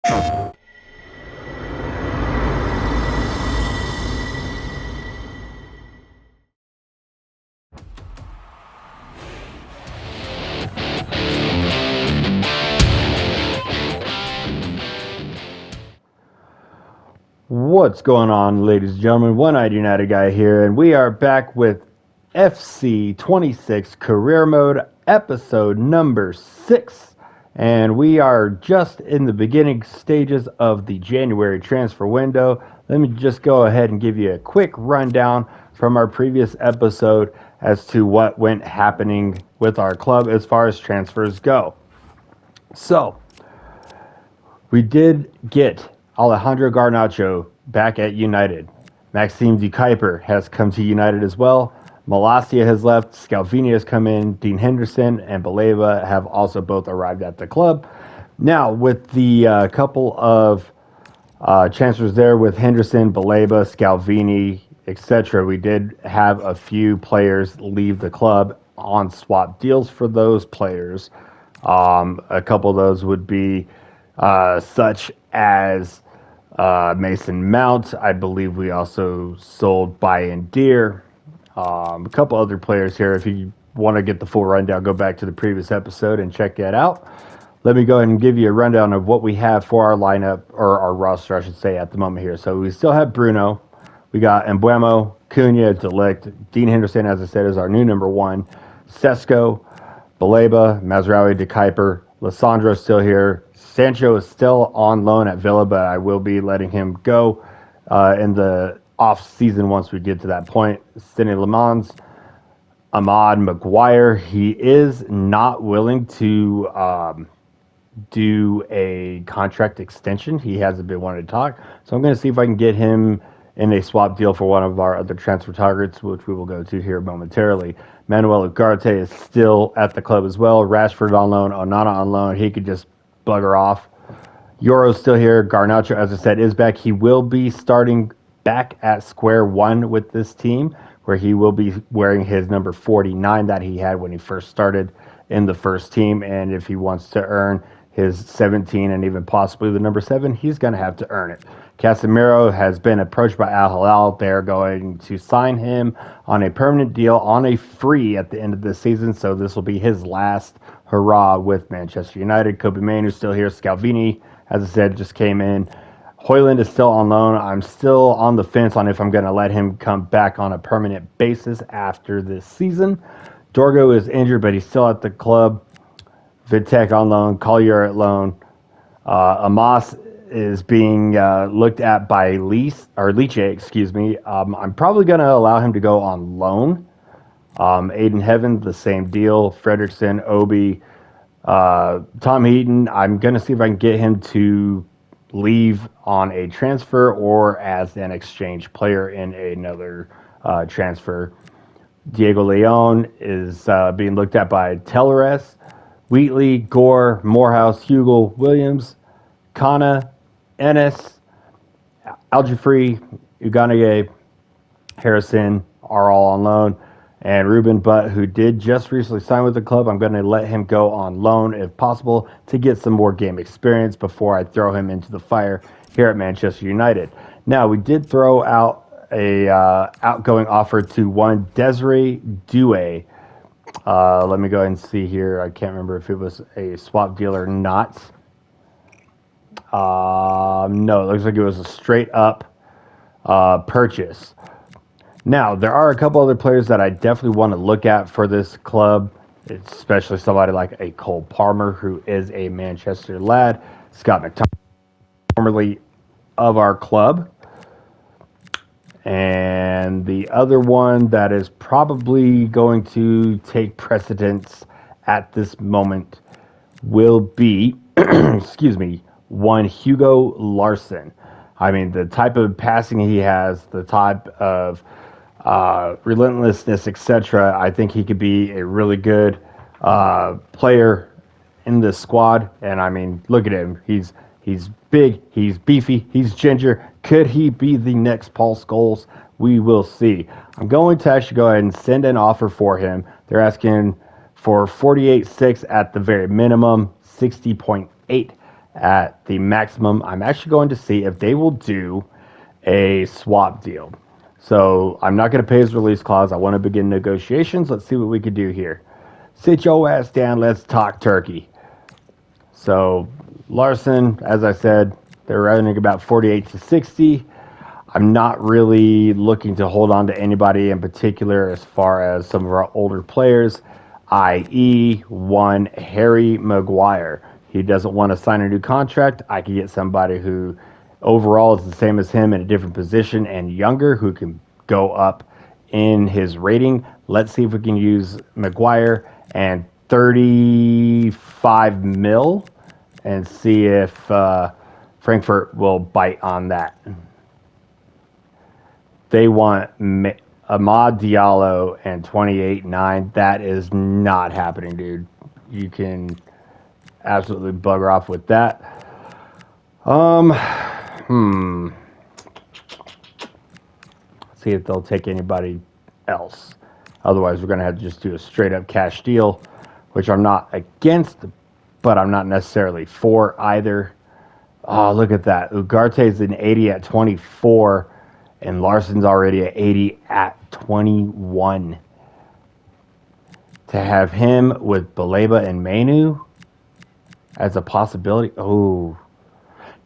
What's going on, ladies and gentlemen? One-Eyed United Guy here, and we are back with FC26 Career Mode, episode number 6. And we are just in the beginning stages of the January transfer window. Let me just go ahead and give you a quick rundown from our previous episode as to what went happening with our club as far as transfers go. So, we did get Alejandro Garnacho back at United. Maxime De Kuyper has come to United as well. Malacia has left. Scalvini has come in. Dean Henderson and Baleva have also both arrived at the club. Now, with the couple of transfers there with Henderson, Baleba, Scalvini, etc., we did have a few players leave the club on swap deals for those players. A couple of those would be such as Mason Mount. I believe we also sold Bayern Deer. A couple other players here. If you want to get the full rundown, go back to the previous episode and check that out. Let me go ahead and give you a rundown of what we have for our lineup, or our roster, I should say, at the moment here. So we still have Bruno. We got Embuemo, Cunha, Delict. Dean Henderson, as I said, is our new number 1. Sesko, Baleba, Mazraoui, De Kuyper. Lissandro is still here. Sancho is still on loan at Villa, but I will be letting him go in the off season once we get to that point. Sidney Lemans, Ahmad Maguire. He is not willing to do a contract extension. He hasn't been wanting to talk, so I'm going to see if I can get him in a swap deal for one of our other transfer targets, which we will go to here momentarily. Manuel Ugarte is still at the club as well. Rashford on loan, Onana on loan. He could just bugger off. Yoro's still here. Garnacho, as I said, is back. He will be starting back at square one with this team, where he will be wearing his number 49 that he had when he first started in the first team. And if he wants to earn his 17 and even possibly the number 7, he's going to have to earn it. Casemiro has been approached by Al Hilal. They're going to sign him on a permanent deal on a free at the end of the season, so this will be his last hurrah with Manchester United. Kobe Mainoo's still here. Scalvini, as I said, just came in. Højlund is still on loan. I'm still on the fence on if I'm going to let him come back on a permanent basis after this season. Dorgo is injured, but he's still at the club. Vitek on loan. Collier at loan. Amos is being looked at by Liche. I'm probably going to allow him to go on loan. Aiden Heaven, the same deal. Fredrickson, Obi, Tom Heaton. I'm going to see if I can get him to leave on a transfer or as an exchange player in another transfer. Diego Leon is being looked at by Telleres. Wheatley, Gore, Morehouse, Hugo, Williams, Kana, Ennis, Aljafree, Uganaye, Harrison are all on loan. And Ruben Butt, who did just recently sign with the club, I'm going to let him go on loan if possible to get some more game experience before I throw him into the fire here at Manchester United. Now, we did throw out a outgoing offer to one Desiree Doué. Let me go ahead and see here. I can't remember if it was a swap deal or not. No, it looks like it was a straight up purchase. Now, there are a couple other players that I definitely want to look at for this club, especially somebody like a Cole Palmer, who is a Manchester lad. Scott McTominay, formerly of our club. And the other one that is probably going to take precedence at this moment will be, one Hugo Larson. I mean, the type of passing he has, the type of relentlessness, etc. I think he could be a really good player in this squad. And I mean, look at him. He's big, he's beefy, he's ginger. Could he be the next Paul Scholes? We will see. I'm going to actually go ahead and send an offer for him. They're asking for 48.6 at the very minimum, 60.8 at the maximum. I'm actually going to see if they will do a swap deal. So I'm not going to pay his release clause. I want to begin negotiations. Let's see what we can do here. Sit your ass down. Let's talk turkey. So Larson, as I said, they're running about 48 to 60. I'm not really looking to hold on to anybody in particular as far as some of our older players, i.e. one Harry Maguire. He doesn't want to sign a new contract. I can get somebody who overall is the same as him in a different position and younger who can go up in his rating. Let's see if we can use Maguire and 35 mil and see if Frankfurt will bite on that. They want Amad Diallo and 28.9. That is not happening, dude. You can absolutely bugger off with that. See if they'll take anybody else. Otherwise, we're going to have to just do a straight up cash deal, which I'm not against, but I'm not necessarily for either. Oh, look at that. Ugarte's an 80 at 24. And Larson's already at 80 at 21. To have him with Baleba and Mainu as a possibility. Oh,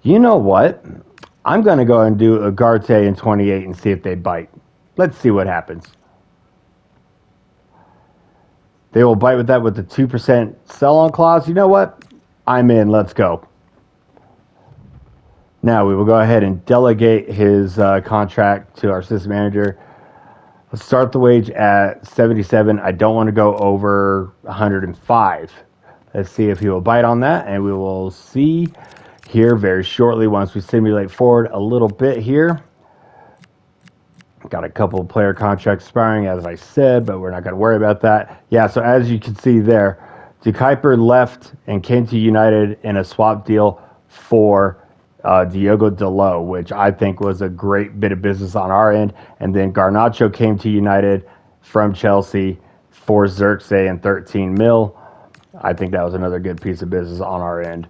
you know what? I'm going to go and do Ugarte in 28 and see if they bite. Let's see what happens. They will bite with that with the 2% sell-on clause. You know what? I'm in. Let's go. Now we will go ahead and delegate his contract to our system manager. Let's start the wage at 77. I don't want to go over 105. Let's see if he will bite on that, and we will see here very shortly once we simulate forward a little bit here. Got a couple of player contracts expiring, as I said, but we're not going to worry about that. Yeah, so as you can see there, De Kuyper left and came to United in a swap deal for Diogo Dalot, which I think was a great bit of business on our end. And then Garnacho came to United from Chelsea for Xerxes and 13 mil. I think that was another good piece of business on our end.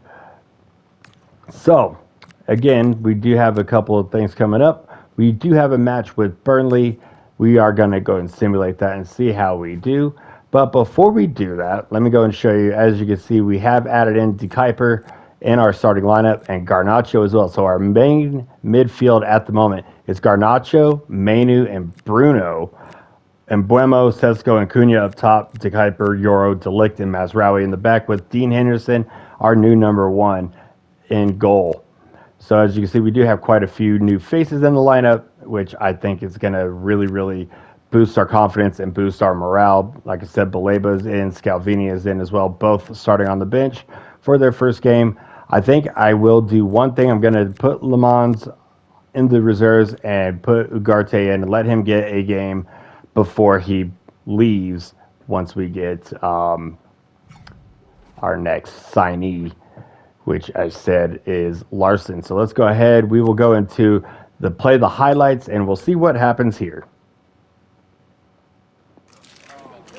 So, again, we do have a couple of things coming up. We do have a match with Burnley. We are going to go and simulate that and see how we do. But before we do that, let me go and show you. As you can see, we have added in De Kuyper in our starting lineup and Garnacho as well. So our main midfield at the moment is Garnacho, Mainu, and Bruno. And Buemo, Sesko, and Cunha up top. De Kuyper, Yoro, De Ligt, and Mazraoui in the back with Dean Henderson, our new number one, in goal. So as you can see, we do have quite a few new faces in the lineup, which I think is going to really, really boost our confidence and boost our morale. Like I said, Baleba's in, Scalvini is in as well, both starting on the bench for their first game. I think I will do one thing. I'm going to put Le Mans in the reserves and put Ugarte in and let him get a game before he leaves once we get our next signee, which I said is Larson. So let's go ahead. We will go into play the highlights and we'll see what happens here.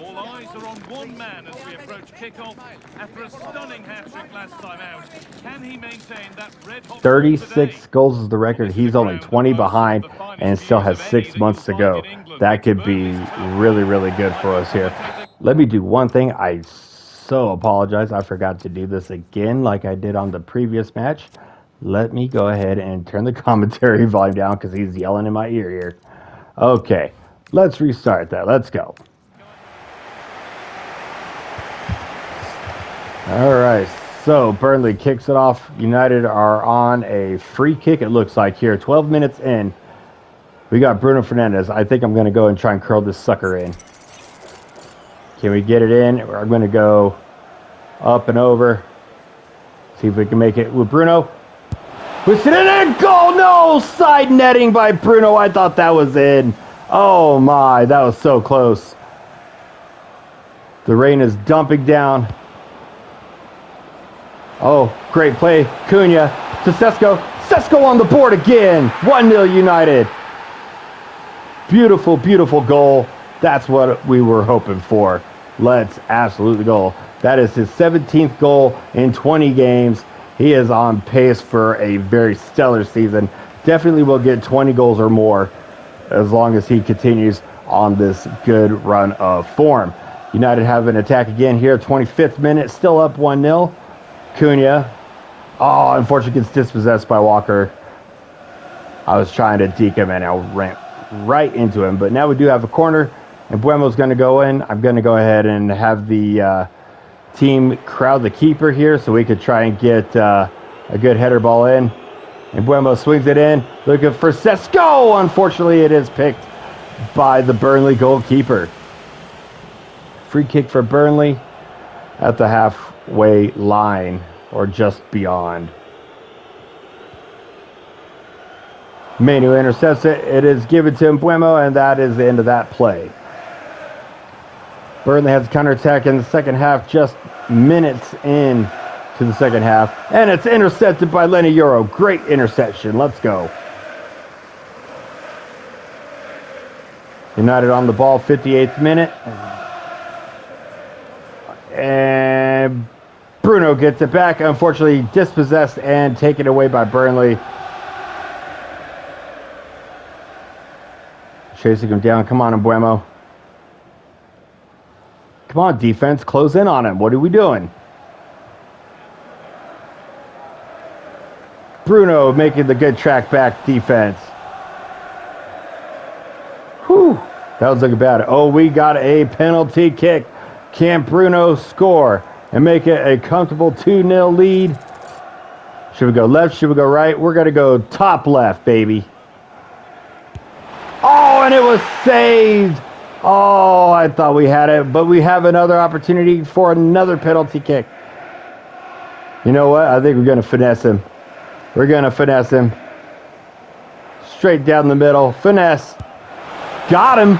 All eyes are on one man as we approach kickoff after a stunning hat-trick last time out. Can he maintain that red-hot 36 goals is the record. He's only 20 behind and still has 6 months to go. That could be really, really good for us here. Let me do one thing. I so apologize. I forgot to do this again like I did on the previous match. Let me go ahead and turn the commentary volume down because he's yelling in my ear here. Okay, let's restart that. Let's go. All right, so Burnley kicks it off. United are on a free kick, it looks like here. 12 minutes in. We got Bruno Fernandes. I think I'm going to go and try and curl this sucker in. Can we get it in? I'm going to go up and over. See if we can make it with Bruno. Push it in and goal! No! Side netting by Bruno. I thought that was in. Oh my, that was so close. The rain is dumping down. Oh, great play. Cunha to Sesko. Sesko on the board again. 1-0 United. Beautiful, beautiful goal. That's what we were hoping for. Let's absolutely go. That is his 17th goal in 20 games. He is on pace for a very stellar season. Definitely will get 20 goals or more as long as he continues on this good run of form. United have an attack again here, 25th minute, still up 1-0. Cunha, unfortunately gets dispossessed by Walker. I was trying to deke him and I ran right into him, but now we do have a corner and Buemo's going to go in. I'm going to go ahead and have the team crowd the keeper here so we could try and get a good header ball in. And Buemo swings it in, looking for Sesko. Unfortunately, it is picked by the Burnley goalkeeper. Free kick for Burnley at the halfway line or just beyond. Manu intercepts it. It is given to Buemo, and that is the end of that play. Burnley has a counterattack in the second half, just minutes in to the second half. And it's intercepted by Lenny Euro. Great interception. Let's go. United on the ball, 58th minute. And Bruno gets it back. Unfortunately, dispossessed and taken away by Burnley. Chasing him down. Come on, Buemo. Come on, defense. Close in on him. What are we doing? Bruno making the good track back defense. Whew. That was looking bad. Oh, we got a penalty kick. Can Bruno score and make it a comfortable 2-0 lead? Should we go left? Should we go right? We're going to go top left, baby. Oh, and it was saved. Oh, I thought we had it, but we have another opportunity for another penalty kick. You know what? I think we're going to finesse him. We're going to finesse him. Straight down the middle. Finesse. Got him.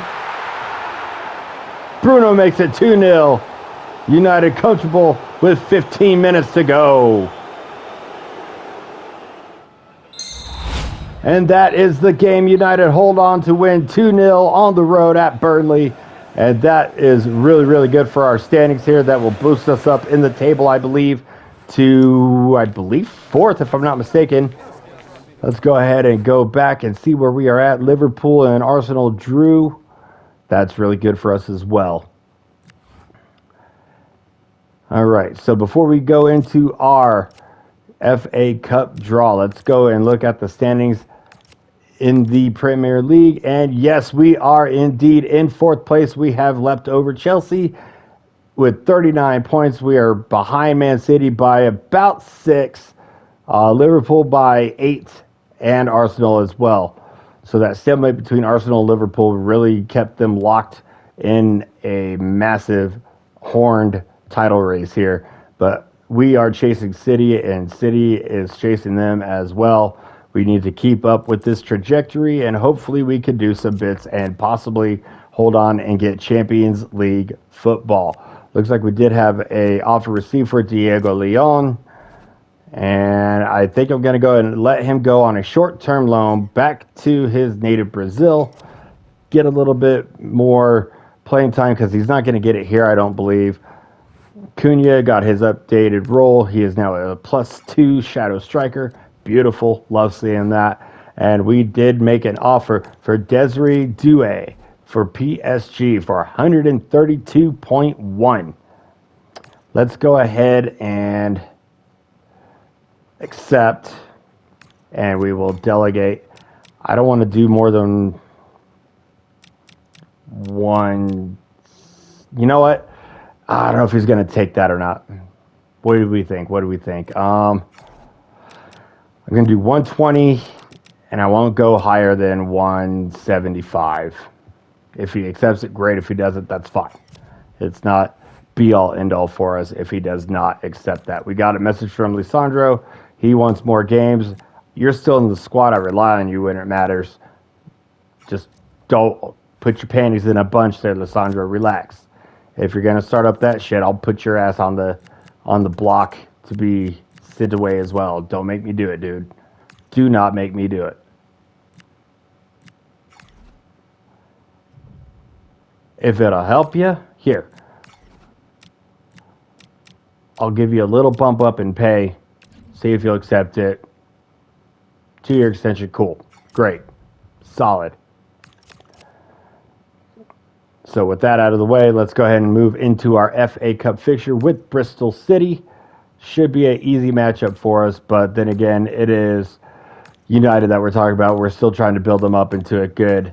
Bruno makes it 2-0. United comfortable with 15 minutes to go. And that is the game. United hold on to win 2-0 on the road at Burnley. And that is really, really good for our standings here. That will boost us up in the table, I believe, to, fourth, if I'm not mistaken. Let's go ahead and go back and see where we are at. Liverpool and Arsenal drew. That's really good for us as well. All right, so before we go into our FA Cup draw, let's go and look at the standings in the Premier League. And yes, we are indeed in fourth place. We have leapt over Chelsea with 39 points. We are behind Man City by about 6, Liverpool by 8, and Arsenal as well. So that stalemate between Arsenal and Liverpool really kept them locked in a massive horned title race here. But we are chasing City, and City is chasing them as well. We need to keep up with this trajectory, and hopefully we can do some bits and possibly hold on and get Champions League football. Looks like we did have a offer received for Diego Leon, and I think I'm going to go and let him go on a short-term loan back to his native Brazil, get a little bit more playing time because he's not going to get it here, I don't believe. Cunha got his updated role. He is now a +2 shadow striker. Beautiful. Love seeing that. And we did make an offer for Desiree Doué for PSG for 132.1. Let's go ahead and accept, and we will delegate. I don't want to do more than one. You know what? I don't know if he's going to take that or not. What do we think? I'm going to do 120, and I won't go higher than 175. If he accepts it, great. If he doesn't, that's fine. It's not be-all, end-all for us if he does not accept that. We got a message from Lisandro. He wants more games. You're still in the squad. I rely on you when it matters. Just don't put your panties in a bunch there, Lisandro. Relax. If you're going to start up that shit, I'll put your ass on the block to be sent away as well. Don't make me do it, dude. Do not make me do it. If it'll help you, here. I'll give you a little bump up in pay See if you'll accept it. 2-year extension, cool. Great. Solid. So with that out of the way, let's go ahead and move into our FA Cup fixture with Bristol City. Should be an easy matchup for us, but then again, it is United that we're talking about. We're still trying to build them up into a good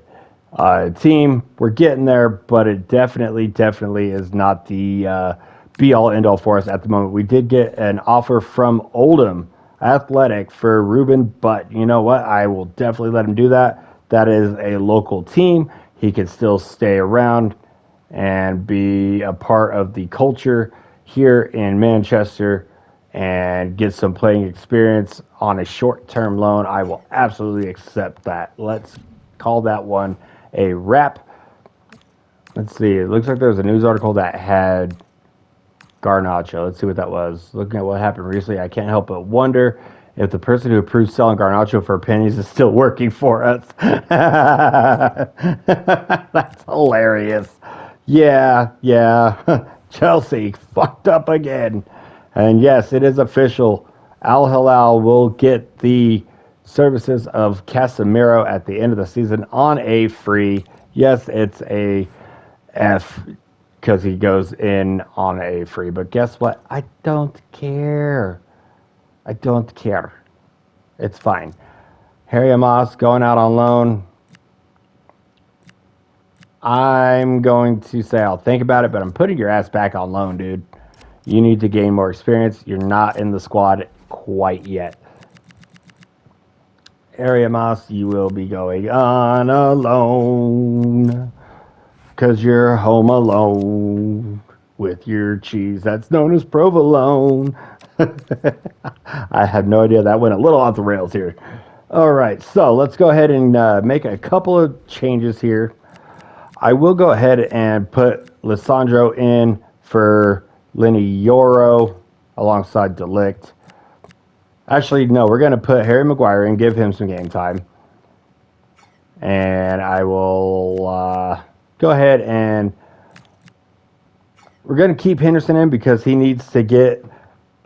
team. We're getting there, but it definitely is not the be-all, end-all for us at the moment. We did get an offer from Oldham Athletic for Ruben, but you know what? I will definitely let him do that. That is a local team. He can still stay around and be a part of the culture here in Manchester and get some playing experience on a short-term loan. I will absolutely accept that. Let's call that one a wrap. Let's see. It looks like there was a news article that had Garnacho. Let's see what that was. Looking at what happened recently, I can't help but wonder if the person who approved selling Garnacho for pennies is still working for us. That's hilarious. Yeah. Chelsea fucked up again. And yes, it is official. Al Hilal will get the services of Casemiro at the end of the season on a free. Yes, it's a F because he goes in on a free. But guess what? I don't care. It's fine. Harry Amos going out on loan. I'm going to say I'll think about it, but I'm putting your ass back on loan, dude. You need to gain more experience. You're not in the squad quite yet. Harry Amos, you will be going on alone because you're home alone with your cheese that's known as provolone. I have no idea. That went a little off the rails here. All right, so let's go ahead and make a couple of changes here. I will go ahead and put Lissandro in for Lenny Yoro alongside Delict. Actually, no, we're going to put Harry Maguire and give him some game time. And I will go ahead and we're going to keep Henderson in because he needs to get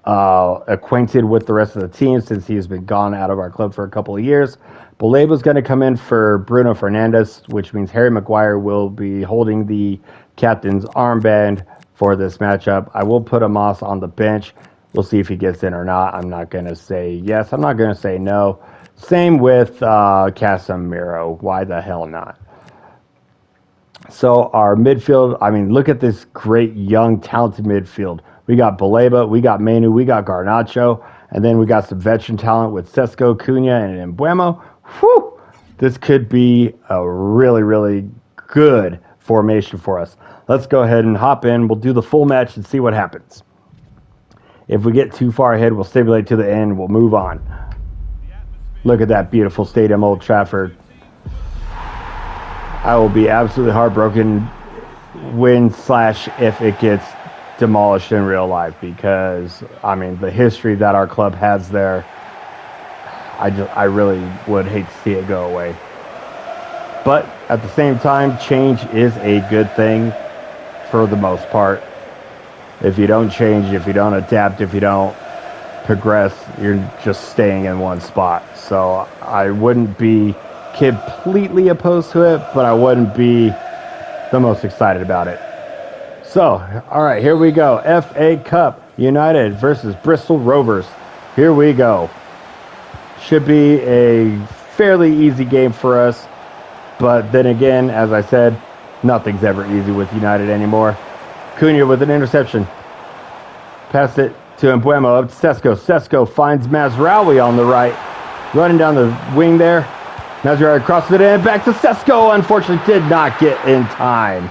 acquainted with the rest of the team since he's been gone out of our club for a couple of years. Baleba's going to come in for Bruno Fernandes, which means Harry Maguire will be holding the captain's armband for this matchup. I will put Amos on the bench. We'll see if he gets in or not. I'm not going to say yes. I'm not going to say no. Same with Casemiro. Why the hell not? So our midfield, I mean, look at this great, young, talented midfield. We got Baleba, we got Manu, we got Garnacho, and then we got some veteran talent with Sesko, Cunha, and Mbuemo. Whew! This could be a really good formation for us. Let's go ahead and hop in. We'll do the full match and see what happens. If we get too far ahead, we'll stimulate to the end. We'll move on. Look at that beautiful stadium, Old Trafford. I will be absolutely heartbroken when/if it gets demolished in real life because, I mean, the history that our club has there, I really would hate to see it go away. But at the same time, change is a good thing for the most part. If you don't change, if you don't adapt, if you don't progress, you're just staying in one spot. So I wouldn't be completely opposed to it, but I wouldn't be the most excited about it. So, all right, here we go. FA Cup, United versus Bristol Rovers. Here we go. Should be a fairly easy game for us, but then again, as I said, nothing's ever easy with United anymore. Cunha with an interception. Pass it to Mbuemo, up to Sesko. Sesko finds Mazraoui on the right. Running down the wing there. Mazraoui crosses it in, back to Sesko. Unfortunately, did not get in time.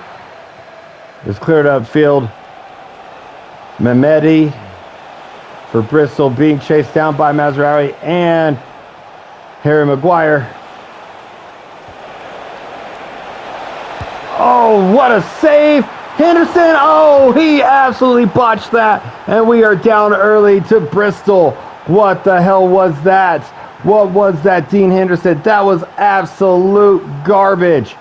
It's cleared upfield. Mehmedi for Bristol being chased down by Mazraoui and Harry Maguire. Oh, what a save! Henderson, oh, he absolutely botched that. And we are down early to Bristol. What the hell was that? What was that, Dean Henderson? That was absolute garbage.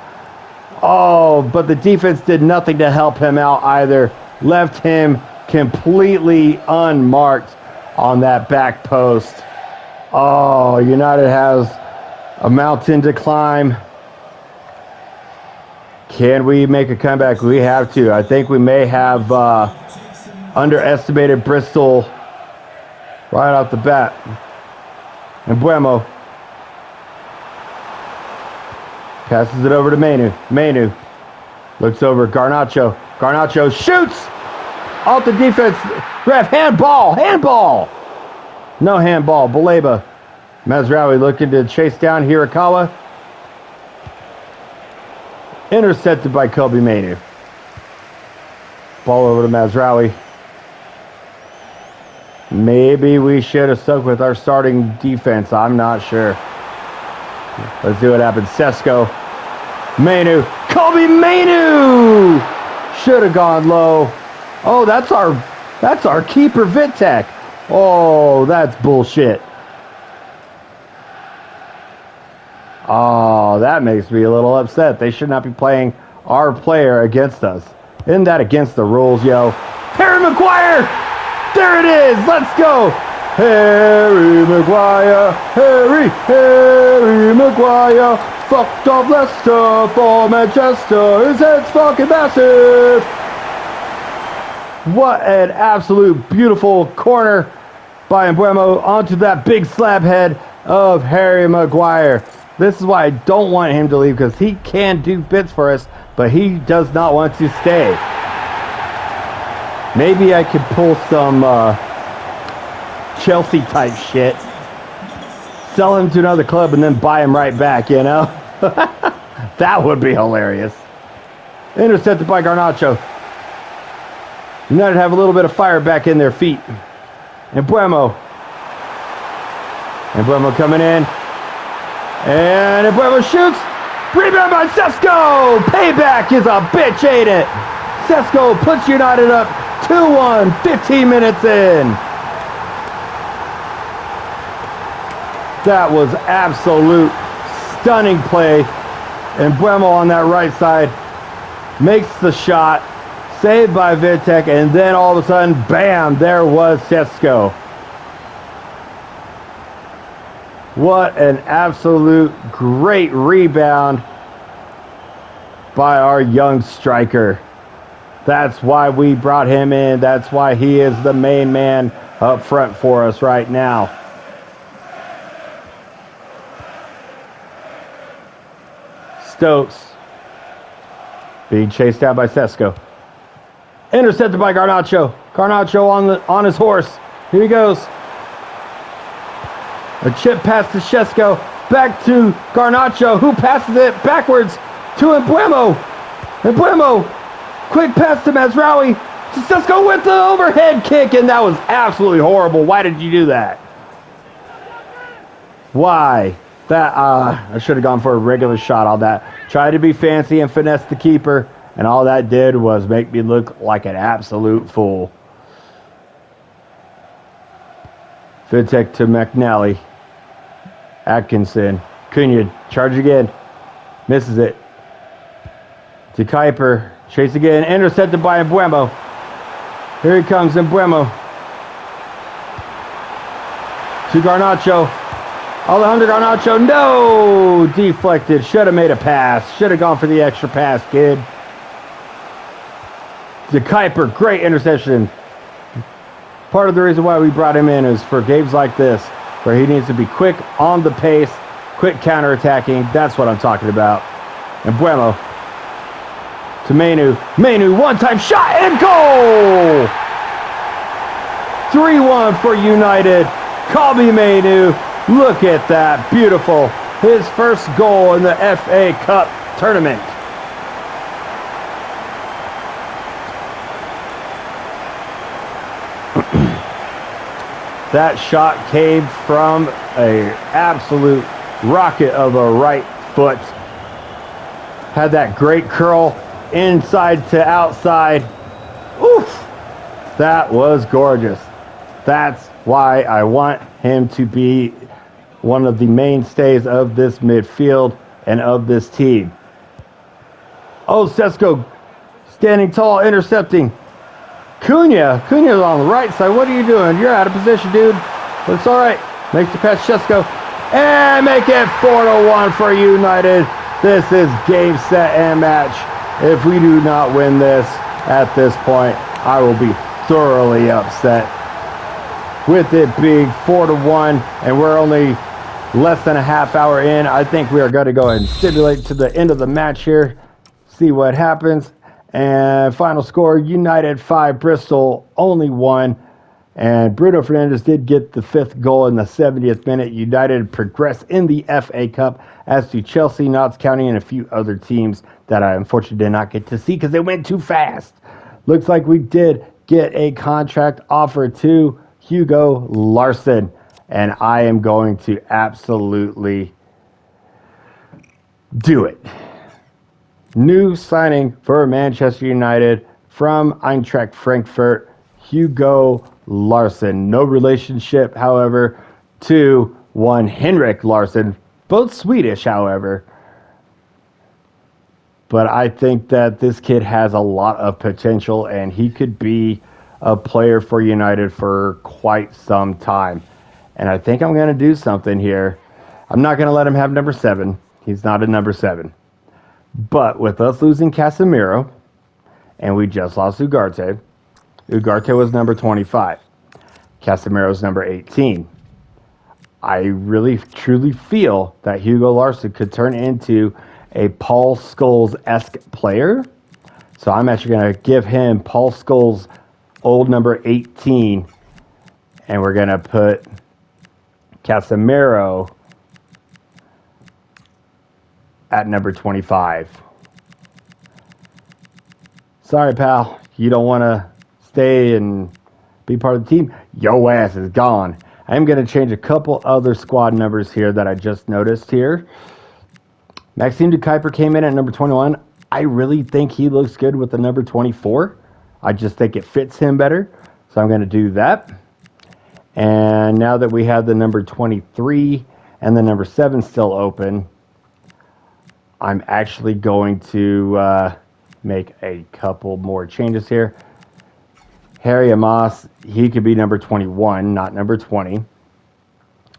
Oh, but the defense did nothing to help him out either. Left him completely unmarked. on that back post. Oh, United has a mountain to climb. Can we make a comeback? We have to. I think we may have underestimated Bristol right off the bat. And Buemo passes it over to Manu. Manu looks over. Garnacho. Garnacho shoots off the defense. Ref, handball. Handball. No handball. Baleba. Mazraoui looking to chase down Hirakawa. Intercepted by Kobe Manu. Ball over to Mazraoui. Maybe we should have stuck with our starting defense. I'm not sure. Let's see what happens. Sesko. Manu. Kobe Manu! Should have gone low. Oh, that's our keeper, Vitek. Oh, that's bullshit. Oh, that makes me a little upset. They should not be playing our player against us. Isn't that against the rules, yo? Harry Maguire! There it is! Let's go! Harry Maguire! Harry Maguire! Fucked off Leicester for Manchester! His head's fucking massive! What an absolute beautiful corner by Mbuemo onto that big slab head of Harry Maguire. This is why I don't want him to leave, because he can do bits for us, but he does not want to stay. Maybe I could pull some Chelsea type shit, sell him to another club, and then buy him right back, you know? That would be hilarious. Intercepted by Garnacho. United have a little bit of fire back in their feet. And Mbuemo coming in. And Mbuemo shoots. Rebound by Sesko. Payback is a bitch, ain't it? Sesko puts United up 2-1, 15 minutes in. That was absolute stunning play. And Mbuemo on that right side makes the shot. Saved by Vitek, and then all of a sudden, bam, there was Sesko. What an absolute great rebound by our young striker. That's why we brought him in. That's why he is the main man up front for us right now. Stokes being chased down by Sesko. Intercepted by Garnacho. Garnacho on his horse. Here he goes. A chip pass to Sesko. Back to Garnacho, who passes it backwards to Mbuemo. Mbuemo. Quick pass to Mazraoui. Sesko with the overhead kick, and that was absolutely horrible. Why did you do that? Why? That I should have gone for a regular shot on that. Tried to be fancy and finesse the keeper. And all that did was make me look like an absolute fool. Vitek to McNally. Atkinson. Cunha. Charge again. Misses it. To Kuiper. Chase again. Intercepted by Mbuemo. Here he comes, Mbuemo. To Garnacho. Alejandro Garnacho. No! Deflected. Should have made a pass. Should have gone for the extra pass, kid. To Kuiper, great interception. Part of the reason why we brought him in is for games like this, where he needs to be quick on the pace, quick counterattacking. That's what I'm talking about. And Mbuemo to Manu. Manu, one-time shot and goal! 3-1 for United. Kobe Manu, look at that, beautiful. His first goal in the FA Cup tournament. That shot came from an absolute rocket of a right foot. Had that great curl inside to outside. Oof! That was gorgeous. That's why I want him to be one of the mainstays of this midfield and of this team. Oh, Sesko standing tall, intercepting. Cunha's on the right side. What are you doing? You're out of position, dude. But it's all right. Makes the pass, Chesko. And make it 4-1 for United. This is game, set, and match. If we do not win this at this point, I will be thoroughly upset. With it being 4-1, and we're only less than a half hour in, I think we are going to go ahead and stipulate to the end of the match here. See what happens. And final score, United 5, Bristol only 1. And Bruno Fernandes did get the 5th goal in the 70th minute. United progressed in the FA Cup, as do Chelsea, Notts County, and a few other teams that I unfortunately did not get to see because they went too fast. Looks like we did get a contract offer to Hugo Larsson, and I am going to absolutely do it. New signing for Manchester United from Eintracht Frankfurt, Hugo Larsson. No relationship, however, to one Henrik Larsson, both Swedish, however. But I think that this kid has a lot of potential, and he could be a player for United for quite some time. And I think I'm going to do something here. I'm not going to let him have number 7. He's not a number 7. But with us losing Casemiro, and we just lost Ugarte. Ugarte was number 25. Casemiro's number 18. I really, truly feel that Hugo Larsson could turn into a Paul Scholes-esque player. So I'm actually going to give him Paul Scholes' old number 18, and we're going to put Casemiro at number 25. Sorry, pal. You don't want to stay and be part of the team? Yo ass is gone. I am going to change a couple other squad numbers here that I just noticed here. Maxime de Kuyper came in at number 21. I really think he looks good with the number 24. I just think it fits him better. So I'm going to do that. And now that we have the number 23 and the number 7 still open, I'm actually going to make a couple more changes here. Harry Amos, he could be number 21, not number 20.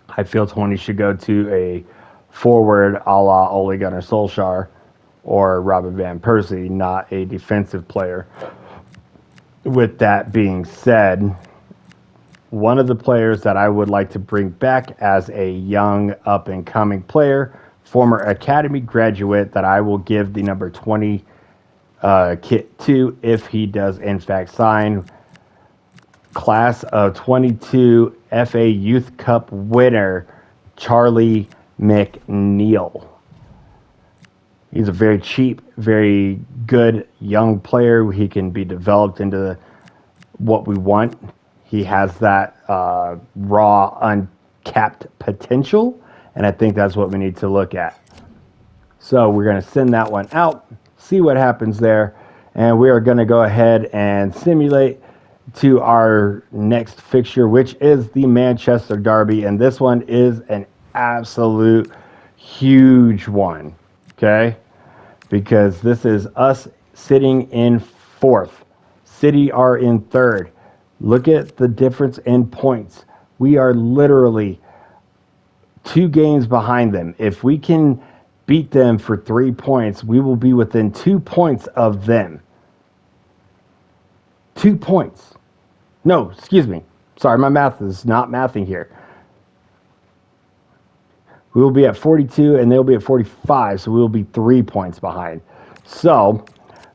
I feel 20 should go to a forward a la Ole Gunnar Solskjaer or Robin Van Persie, not a defensive player. With that being said, one of the players that I would like to bring back as a young up-and-coming player, former academy graduate, that I will give the number 20 kit to if he does in fact sign, class of 22 FA Youth Cup winner, Charlie McNeil. He's a very cheap, very good young player. He can be developed into what we want. He has that raw, uncapped potential, and I think that's what we need to look at. So we're going to send that one out, see what happens there, and we are going to go ahead and simulate to our next fixture, which is the Manchester Derby, and this one is an absolute huge one, okay? Because this is us sitting in 4th. City are in 3rd. Look at the difference in points. We are literally 2 games behind them. If we can beat them for 3 points, we will be within 2 points of them. 2 points. No, excuse me. Sorry, my math is not mathing here. We will be at 42 and they'll be at 45, so we will be 3 points behind. So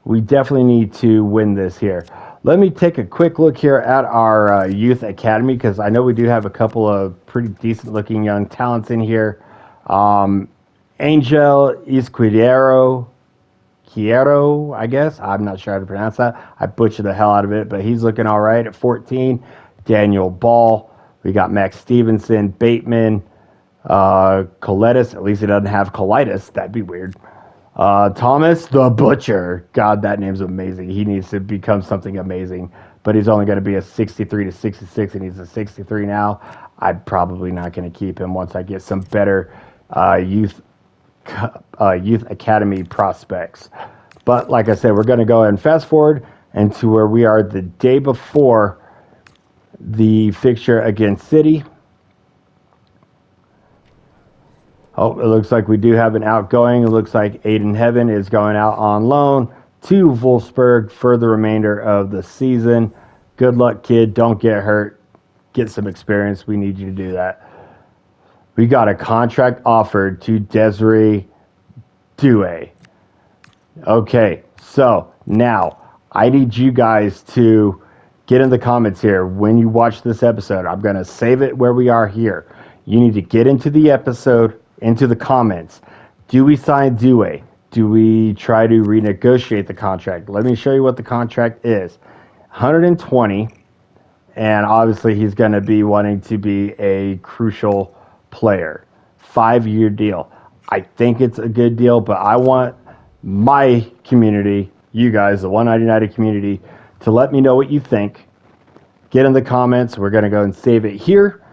we definitely need to win this here. Let me take a quick look here at our youth academy, because I know we do have a couple of pretty decent looking young talents in here. Angel Izquierdo, I guess. I'm not sure how to pronounce that. I butchered the hell out of it, but he's looking all right at 14. Daniel Ball. We got Max Stevenson, Bateman, Coletis. At least he doesn't have colitis. That'd be weird. Thomas the Butcher. God, that name's amazing. He needs to become something amazing. But he's only going to be a 63 to 66, and he's a 63 now. I'm probably not going to keep him once I get some better youth academy prospects. But like I said, we're going to go ahead and fast forward. and to where we are the day before the fixture against City. Oh, it looks like we do have an outgoing. It looks like Aiden Heaven is going out on loan to Wolfsburg for the remainder of the season. Good luck, kid. Don't get hurt. Get some experience. We need you to do that. We got a contract offered to Desiree Douay. Okay, so now I need you guys to get in the comments here when you watch this episode. I'm going to save it where we are here. You need to get into the episode, into the comments. Do we sign Douay? Do we try to renegotiate the contract? Let me show you what the contract is. 120, and obviously he's going to be wanting to be a crucial player. 5-year deal. I think it's a good deal, but I want my community, you guys, the 190 community, to let me know what you think. Get in the comments. We're going to go and save it here.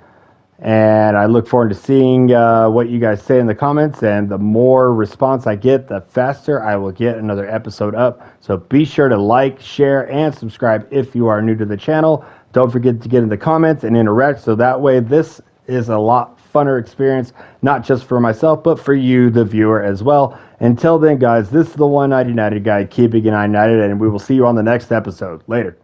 And I look forward to seeing what you guys say in the comments. And the more response I get, the faster I will get another episode up. So be sure to like, share, and subscribe if you are new to the channel. Don't forget to get in the comments and interact. So that way this is a lot funner experience, not just for myself, but for you, the viewer, as well. Until then, guys, this is the 190 United guy, keeping an eye united, and we will see you on the next episode. Later.